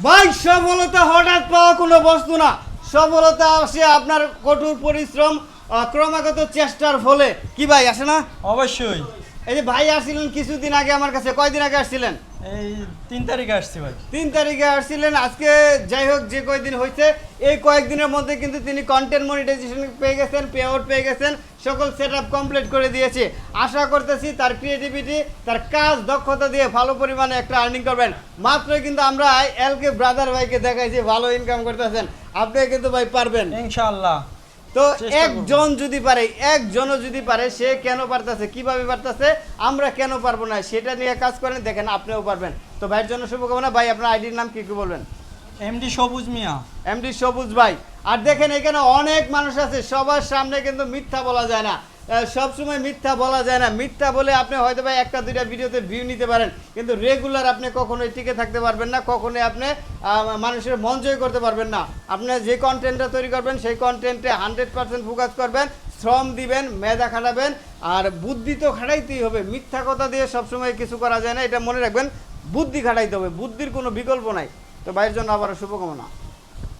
ভাই সফলতা হঠাৎ পাওয়া কোনো বস্তু না। সফলতা আসে আপনার কঠোর পরিশ্রম, ক্রমাগত চেষ্টার ফলে। কি ভাই আসে না? অবশ্যই। এই যে ভাই আসছিলেন কিছুদিন আগে আমার কাছে, কয়দিন আগে আসছিলেন? এই 3 তারিখে আসছি ভাই। 3 তারিখে আসছিলেন। আজকে যাই হোক যে কয়দিন হয়েছে, এই কয়েকদিনের মধ্যে কিন্তু তিনি কন্টেন্ট মনিটাইজেশন পেয়ে গেছেন, পে আউট পেয়ে গেছেন, সকল সেট আপ কমপ্লিট করে দিয়েছে। আশা করতেছি তার ক্রিয়েটিভিটি, তার কাজ দক্ষতা দিয়ে ভালো পরিমাণে একটা আর্নিং করবেন। মাত্রই কিন্তু আমরা এলকে ব্রাদার ভাইকে দেখাইছি ভালো ইনকাম করতেছেন, আপনি কিন্তু ভাই পারবেন ইনশাআল্লাহ। তো। চেষ্টা করব। একজন যদি পারে, একজনও যদি পারে, সে কেন পারতেছে, কিভাবে পারতেছে, আমরা কেন পারবো না, সেটা নিয়ে কাজ করেন, দেখেন আপনিও পারবেন। তো ভাইয়ের জন্য শুভকামনা। ভাই আপনার আইডির নাম কি বলবেন? এমডি সবুজ মিয়া। এমডি সবুজ ভাই। আর দেখেন এখানে অনেক মানুষ আছে, সবার সামনে কিন্তু মিথ্যা বলা যায় না, সবসময় মিথ্যা বলা যায় না। মিথ্যা বলে আপনি হয়তো ভাই একটা দুইটা ভিডিওতে ভিউ নিতে পারেন, কিন্তু রেগুলার আপনি কখনোই টিকে থাকতে পারবেন না, কখনোই আপনি মানুষের মন জয় করতে পারবেন না। আপনি যে কন্টেন্টটা তৈরি করবেন সেই কন্টেন্টে 100% ফোকাস করবেন, শ্রম দিবেন, মেধা খাটাবেন, আর বুদ্ধি তো খাটাইতেই হবে। মিথ্যা কথা দিয়ে সবসময় কিছু করা যায় না, এটা মনে রাখবেন। বুদ্ধি খাটাইতে হবে, বুদ্ধির কোনো বিকল্প নাই। তো ভাইয়ের জন্য আবারও শুভকামনা।